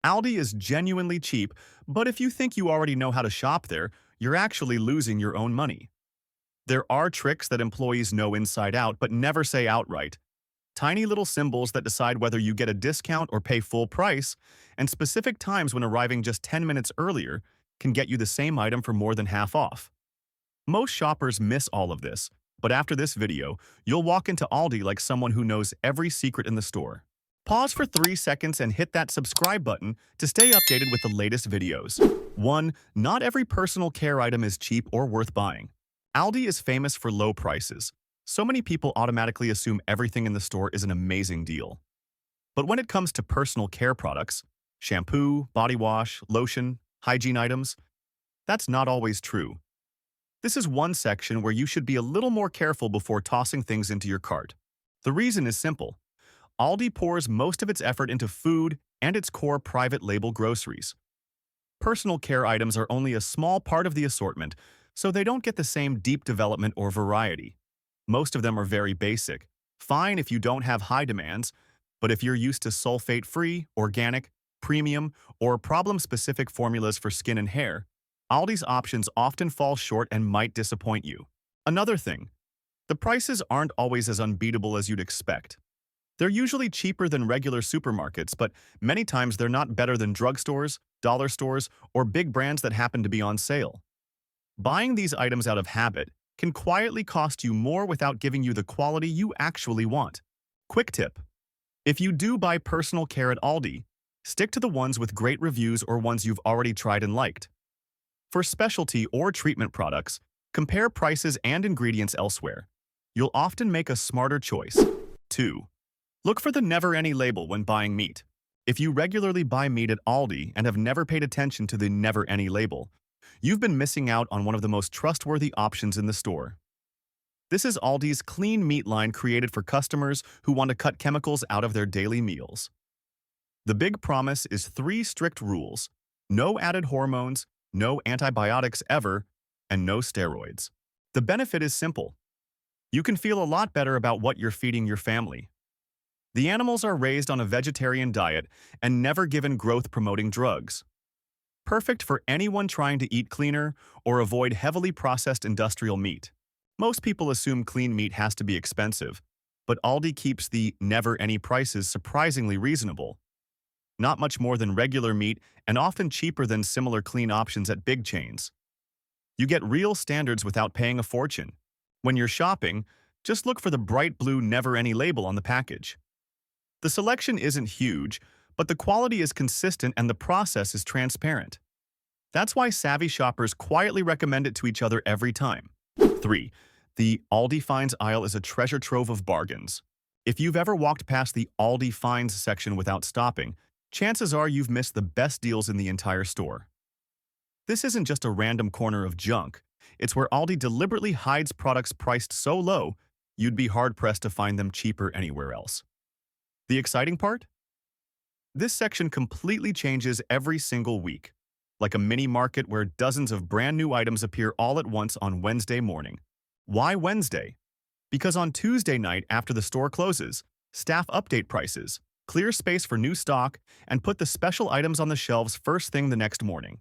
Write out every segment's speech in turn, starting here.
Aldi is genuinely cheap, but if you think you already know how to shop there, you're actually losing your own money. There are tricks that employees know inside out but never say outright. Tiny little symbols that decide whether you get a discount or pay full price, and specific times when arriving just 10 minutes earlier can get you the same item for more than half off. Most shoppers miss all of this, but after this video, you'll walk into Aldi like someone who knows every secret in the store. Pause for 3 seconds and hit that subscribe button to stay updated with the latest videos. 1. Not every personal care item is cheap or worth buying. Aldi is famous for low prices. So many people automatically assume everything in the store is an amazing deal. But when it comes to personal care products, shampoo, body wash, lotion, hygiene items, that's not always true. This is one section where you should be a little more careful before tossing things into your cart. The reason is simple. Aldi pours most of its effort into food and its core private label groceries. Personal care items are only a small part of the assortment, so they don't get the same deep development or variety. Most of them are very basic, fine if you don't have high demands, but if you're used to sulfate-free, organic, premium, or problem-specific formulas for skin and hair, Aldi's options often fall short and might disappoint you. Another thing, the prices aren't always as unbeatable as you'd expect. They're usually cheaper than regular supermarkets, but many times they're not better than drugstores, dollar stores, or big brands that happen to be on sale. Buying these items out of habit can quietly cost you more without giving you the quality you actually want. Quick tip: if you do buy personal care at Aldi, stick to the ones with great reviews or ones you've already tried and liked. For specialty or treatment products, compare prices and ingredients elsewhere. You'll often make a smarter choice. 2. Look for the Never Any label when buying meat. If you regularly buy meat at Aldi and have never paid attention to the Never Any label, you've been missing out on one of the most trustworthy options in the store. This is Aldi's clean meat line created for customers who want to cut chemicals out of their daily meals. The big promise is 3 strict rules: no added hormones, no antibiotics ever, and no steroids. The benefit is simple. You can feel a lot better about what you're feeding your family. The animals are raised on a vegetarian diet and never given growth-promoting drugs. Perfect for anyone trying to eat cleaner or avoid heavily processed industrial meat. Most people assume clean meat has to be expensive, but Aldi keeps the Never Any prices surprisingly reasonable. Not much more than regular meat and often cheaper than similar clean options at big chains. You get real standards without paying a fortune. When you're shopping, just look for the bright blue Never Any label on the package. The selection isn't huge, but the quality is consistent and the process is transparent. That's why savvy shoppers quietly recommend it to each other every time. 3. The Aldi Finds aisle is a treasure trove of bargains. If you've ever walked past the Aldi Finds section without stopping, chances are you've missed the best deals in the entire store. This isn't just a random corner of junk. It's where Aldi deliberately hides products priced so low, you'd be hard-pressed to find them cheaper anywhere else. The exciting part? This section completely changes every single week, like a mini market where dozens of brand new items appear all at once on Wednesday morning. Why Wednesday? Because on Tuesday night after the store closes, staff update prices, clear space for new stock, and put the special items on the shelves first thing the next morning.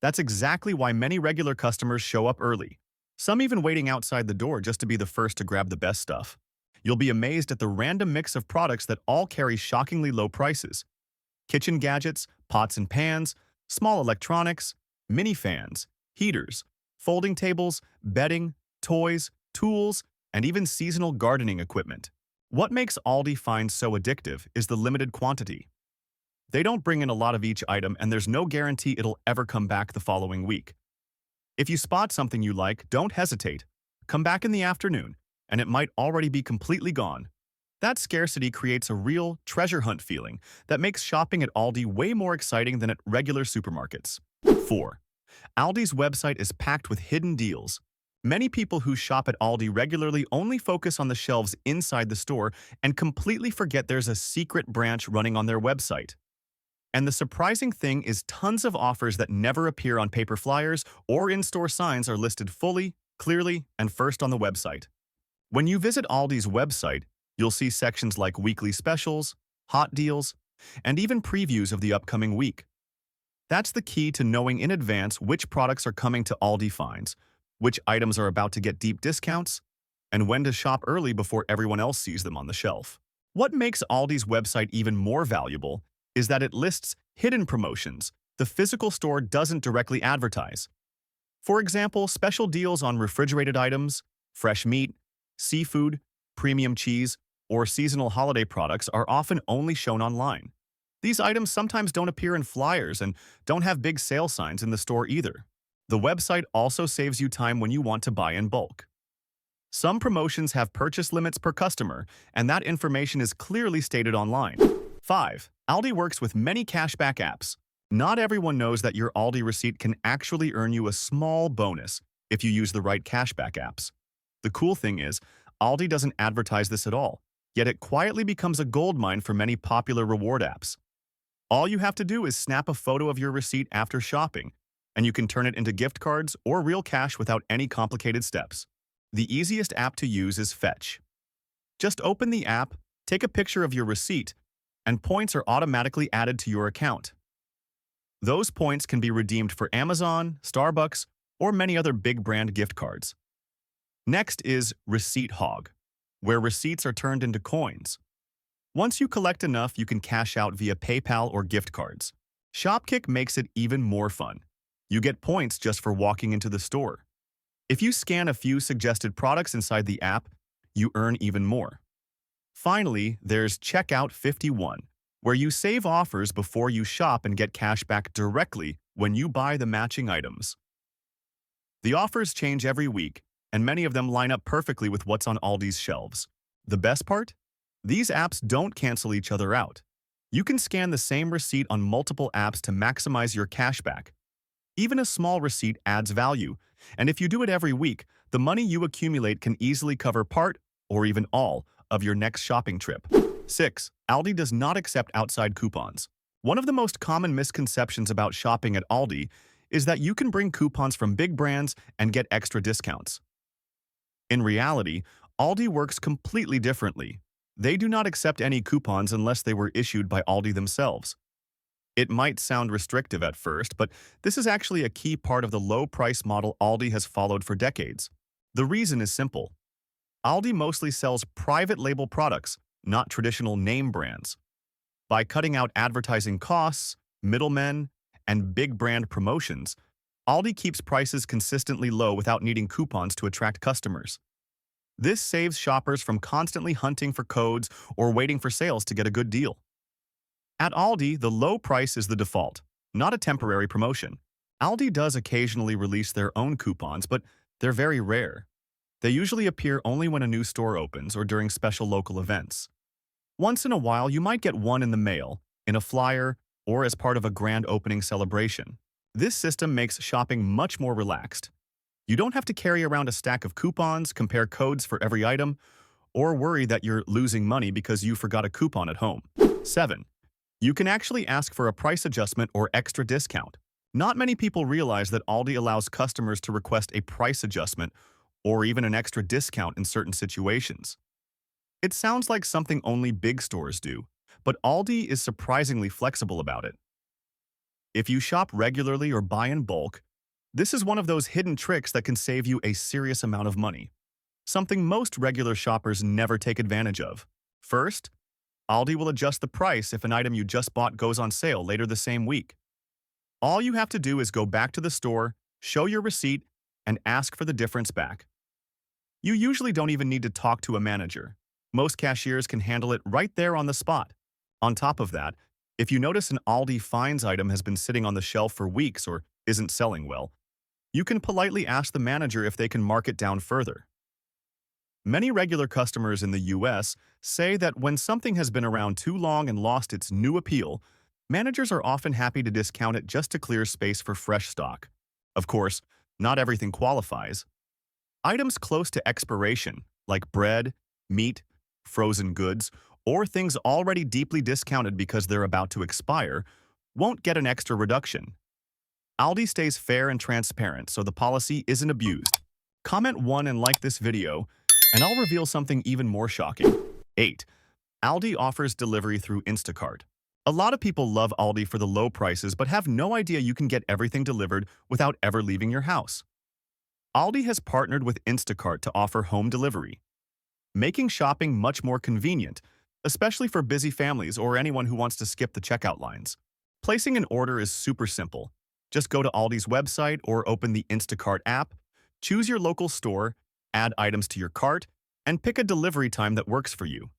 That's exactly why many regular customers show up early, some even waiting outside the door just to be the first to grab the best stuff. You'll be amazed at the random mix of products that all carry shockingly low prices. Kitchen gadgets, pots and pans, small electronics, mini fans, heaters, folding tables, bedding, toys, tools, and even seasonal gardening equipment. What makes Aldi Finds so addictive is the limited quantity. They don't bring in a lot of each item, and there's no guarantee it'll ever come back the following week. If you spot something you like, don't hesitate. Come back in the afternoon, and it might already be completely gone. That scarcity creates a real treasure hunt feeling that makes shopping at Aldi way more exciting than at regular supermarkets. 4. Aldi's website is packed with hidden deals. Many people who shop at Aldi regularly only focus on the shelves inside the store and completely forget there's a secret branch running on their website. And the surprising thing is tons of offers that never appear on paper flyers or in-store signs are listed fully, clearly, and first on the website. When you visit Aldi's website, you'll see sections like weekly specials, hot deals, and even previews of the upcoming week. That's the key to knowing in advance which products are coming to Aldi Finds, which items are about to get deep discounts, and when to shop early before everyone else sees them on the shelf. What makes Aldi's website even more valuable is that it lists hidden promotions the physical store doesn't directly advertise. For example, special deals on refrigerated items, fresh meat, seafood, premium cheese, or seasonal holiday products are often only shown online. These items sometimes don't appear in flyers and don't have big sale signs in the store either. The website also saves you time when you want to buy in bulk. Some promotions have purchase limits per customer, and that information is clearly stated online. 5. Aldi works with many cashback apps. Not everyone knows that your Aldi receipt can actually earn you a small bonus if you use the right cashback apps. The cool thing is, Aldi doesn't advertise this at all, yet it quietly becomes a goldmine for many popular reward apps. All you have to do is snap a photo of your receipt after shopping, and you can turn it into gift cards or real cash without any complicated steps. The easiest app to use is Fetch. Just open the app, take a picture of your receipt, and points are automatically added to your account. Those points can be redeemed for Amazon, Starbucks, or many other big brand gift cards. Next is Receipt Hog, where receipts are turned into coins. Once you collect enough, you can cash out via PayPal or gift cards. Shopkick makes it even more fun. You get points just for walking into the store. If you scan a few suggested products inside the app, you earn even more. Finally, there's Checkout 51, where you save offers before you shop and get cash back directly when you buy the matching items. The offers change every week, and many of them line up perfectly with what's on Aldi's shelves. The best part? These apps don't cancel each other out. You can scan the same receipt on multiple apps to maximize your cashback. Even a small receipt adds value, and if you do it every week, the money you accumulate can easily cover part, or even all, of your next shopping trip. 6. Aldi does not accept outside coupons. One of the most common misconceptions about shopping at Aldi is that you can bring coupons from big brands and get extra discounts. In reality, Aldi works completely differently. They do not accept any coupons unless they were issued by Aldi themselves. It might sound restrictive at first, but this is actually a key part of the low-price model Aldi has followed for decades. The reason is simple. Aldi mostly sells private label products, not traditional name brands. By cutting out advertising costs, middlemen, and big brand promotions, Aldi keeps prices consistently low without needing coupons to attract customers. This saves shoppers from constantly hunting for codes or waiting for sales to get a good deal. At Aldi, the low price is the default, not a temporary promotion. Aldi does occasionally release their own coupons, but they're very rare. They usually appear only when a new store opens or during special local events. Once in a while, you might get one in the mail, in a flyer, or as part of a grand opening celebration. This system makes shopping much more relaxed. You don't have to carry around a stack of coupons, compare codes for every item, or worry that you're losing money because you forgot a coupon at home. 7. You can actually ask for a price adjustment or extra discount. Not many people realize that Aldi allows customers to request a price adjustment or even an extra discount in certain situations. It sounds like something only big stores do, but Aldi is surprisingly flexible about it. If you shop regularly or buy in bulk, this is one of those hidden tricks that can save you a serious amount of money, something most regular shoppers never take advantage of. First, Aldi will adjust the price if an item you just bought goes on sale later the same week. All you have to do is go back to the store, show your receipt, and ask for the difference back. You usually don't even need to talk to a manager. Most cashiers can handle it right there on the spot. On top of that, if you notice an Aldi Finds item has been sitting on the shelf for weeks or isn't selling well, you can politely ask the manager if they can mark it down further. Many regular customers in the US say that when something has been around too long and lost its new appeal, managers are often happy to discount it just to clear space for fresh stock. Of course, not everything qualifies. Items close to expiration, like bread, meat, frozen goods, or things already deeply discounted because they're about to expire, won't get an extra reduction. Aldi stays fair and transparent, so the policy isn't abused. Comment 1 and like this video, and I'll reveal something even more shocking. 8. Aldi offers delivery through Instacart. A lot of people love Aldi for the low prices but have no idea you can get everything delivered without ever leaving your house. Aldi has partnered with Instacart to offer home delivery, making shopping much more convenient, especially for busy families or anyone who wants to skip the checkout lines. Placing an order is super simple. Just go to Aldi's website or open the Instacart app, choose your local store, add items to your cart, and pick a delivery time that works for you.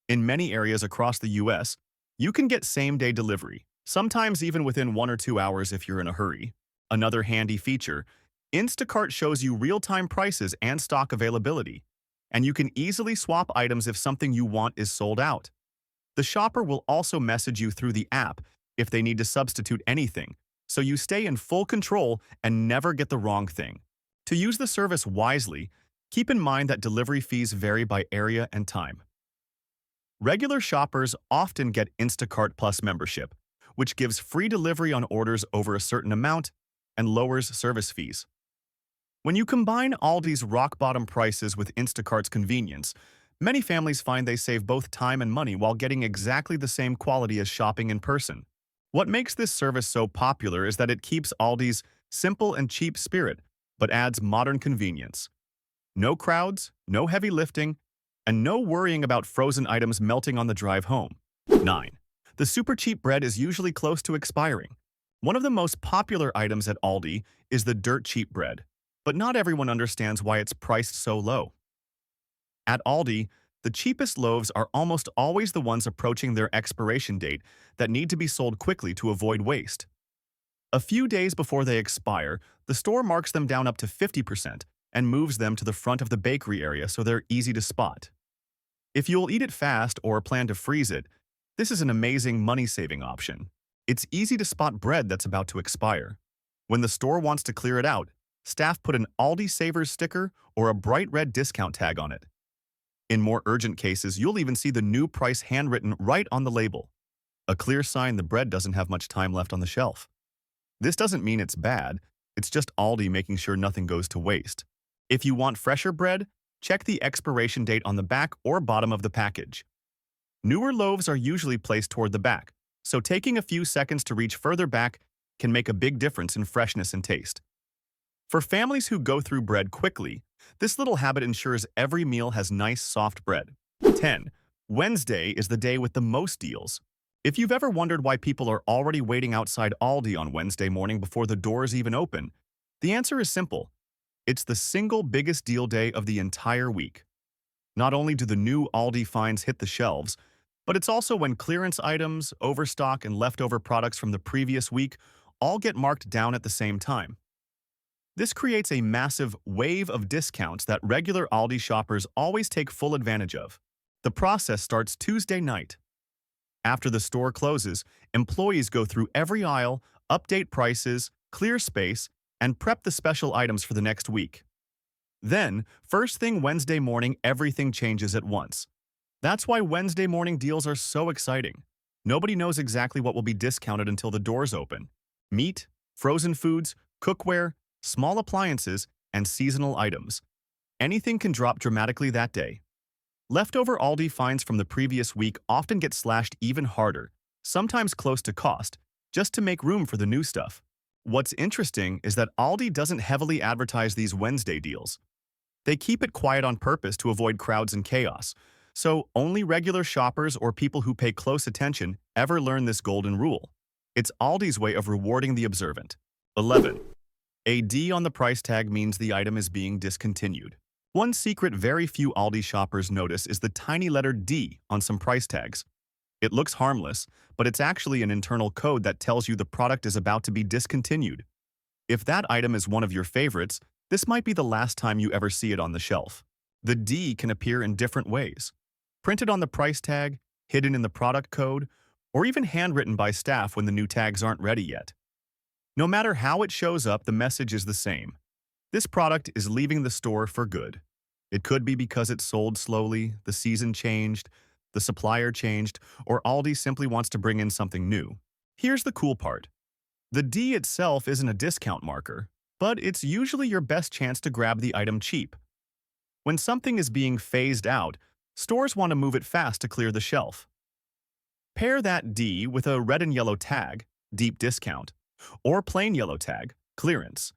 In many areas across the US, you can get same-day delivery, sometimes even within 1 or 2 hours if you're in a hurry. Another handy feature, Instacart shows you real-time prices and stock availability, and you can easily swap items if something you want is sold out. The shopper will also message you through the app if they need to substitute anything, so you stay in full control and never get the wrong thing. To use the service wisely, keep in mind that delivery fees vary by area and time. Regular shoppers often get Instacart Plus membership, which gives free delivery on orders over a certain amount and lowers service fees. When you combine Aldi's rock-bottom prices with Instacart's convenience, many families find they save both time and money while getting exactly the same quality as shopping in person. What makes this service so popular is that it keeps Aldi's simple and cheap spirit, but adds modern convenience. No crowds, no heavy lifting, and no worrying about frozen items melting on the drive home. 9. The super cheap bread is usually close to expiring. One of the most popular items at Aldi is the dirt cheap bread, but not everyone understands why it's priced so low. At Aldi, the cheapest loaves are almost always the ones approaching their expiration date that need to be sold quickly to avoid waste. A few days before they expire, the store marks them down up to 50% and moves them to the front of the bakery area so they're easy to spot. If you'll eat it fast or plan to freeze it, this is an amazing money-saving option. It's easy to spot bread that's about to expire. When the store wants to clear it out, staff put an Aldi Savers sticker or a bright red discount tag on it. In more urgent cases, you'll even see the new price handwritten right on the label, a clear sign the bread doesn't have much time left on the shelf. This doesn't mean it's bad, it's just Aldi making sure nothing goes to waste. If you want fresher bread, check the expiration date on the back or bottom of the package. Newer loaves are usually placed toward the back, so taking a few seconds to reach further back can make a big difference in freshness and taste. For families who go through bread quickly, this little habit ensures every meal has nice, soft bread. 10. Wednesday is the day with the most deals. If you've ever wondered why people are already waiting outside Aldi on Wednesday morning before the doors even open, the answer is simple. It's the single biggest deal day of the entire week. Not only do the new Aldi Finds hit the shelves, but it's also when clearance items, overstock, and leftover products from the previous week all get marked down at the same time. This creates a massive wave of discounts that regular Aldi shoppers always take full advantage of. The process starts Tuesday night. After the store closes, employees go through every aisle, update prices, clear space, and prep the special items for the next week. Then, first thing Wednesday morning, everything changes at once. That's why Wednesday morning deals are so exciting. Nobody knows exactly what will be discounted until the doors open. Meat, frozen foods, cookware, small appliances, and seasonal items. Anything can drop dramatically that day. Leftover Aldi finds from the previous week often get slashed even harder, sometimes close to cost, just to make room for the new stuff. What's interesting is that Aldi doesn't heavily advertise these Wednesday deals. They keep it quiet on purpose to avoid crowds and chaos, so only regular shoppers or people who pay close attention ever learn this golden rule. It's Aldi's way of rewarding the observant. 11. A D on the price tag means the item is being discontinued. One secret very few Aldi shoppers notice is the tiny letter D on some price tags. It looks harmless, but it's actually an internal code that tells you the product is about to be discontinued. If that item is one of your favorites, this might be the last time you ever see it on the shelf. The D can appear in different ways. Printed on the price tag, hidden in the product code, or even handwritten by staff when the new tags aren't ready yet. No matter how it shows up, the message is the same. This product is leaving the store for good. It could be because it sold slowly, the season changed, the supplier changed, or Aldi simply wants to bring in something new. Here's the cool part. The D itself isn't a discount marker, but it's usually your best chance to grab the item cheap. When something is being phased out, stores want to move it fast to clear the shelf. Pair that D with a red and yellow tag, deep discount, or plain yellow tag, clearance,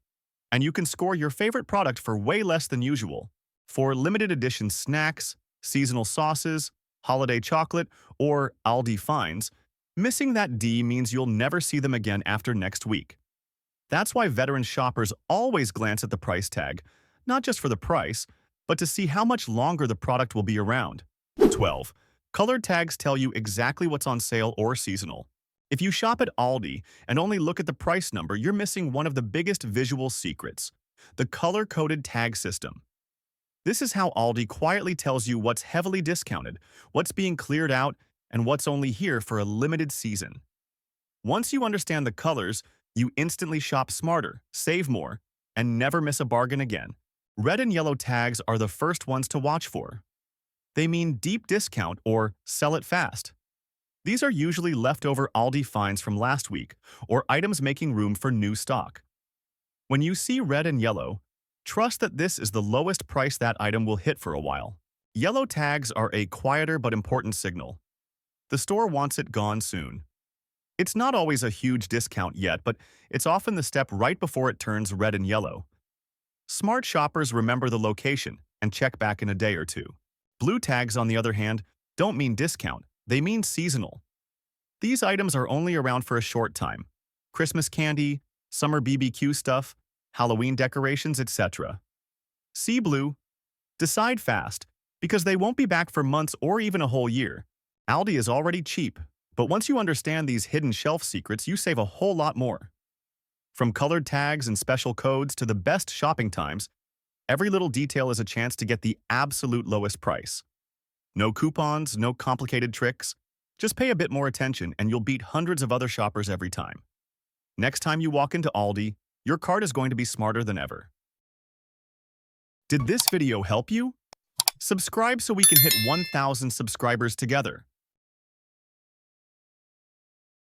and you can score your favorite product for way less than usual. For limited edition snacks, seasonal sauces, holiday chocolate, or Aldi Finds, missing that D means you'll never see them again after next week. That's why veteran shoppers always glance at the price tag, not just for the price, but to see how much longer the product will be around. 12. Colored tags tell you exactly what's on sale or seasonal. If you shop at Aldi and only look at the price number, you're missing one of the biggest visual secrets: the color-coded tag system. This is how Aldi quietly tells you what's heavily discounted, what's being cleared out, and what's only here for a limited season. Once you understand the colors, you instantly shop smarter, save more, and never miss a bargain again. Red and yellow tags are the first ones to watch for. They mean deep discount or sell it fast. These are usually leftover Aldi finds from last week or items making room for new stock. When you see red and yellow, trust that this is the lowest price that item will hit for a while. Yellow tags are a quieter but important signal. The store wants it gone soon. It's not always a huge discount yet, but it's often the step right before it turns red and yellow. Smart shoppers remember the location and check back in a day or two. Blue tags, on the other hand, don't mean discount, they mean seasonal. These items are only around for a short time. Christmas candy, summer BBQ stuff, Halloween decorations, etc. See blue. Decide fast, because they won't be back for months or even a whole year. Aldi is already cheap, but once you understand these hidden shelf secrets, you save a whole lot more. From colored tags and special codes to the best shopping times, every little detail is a chance to get the absolute lowest price. No coupons, no complicated tricks. Just pay a bit more attention and you'll beat hundreds of other shoppers every time. Next time you walk into Aldi, your cart is going to be smarter than ever. Did this video help you? Subscribe so we can hit 1,000 subscribers together.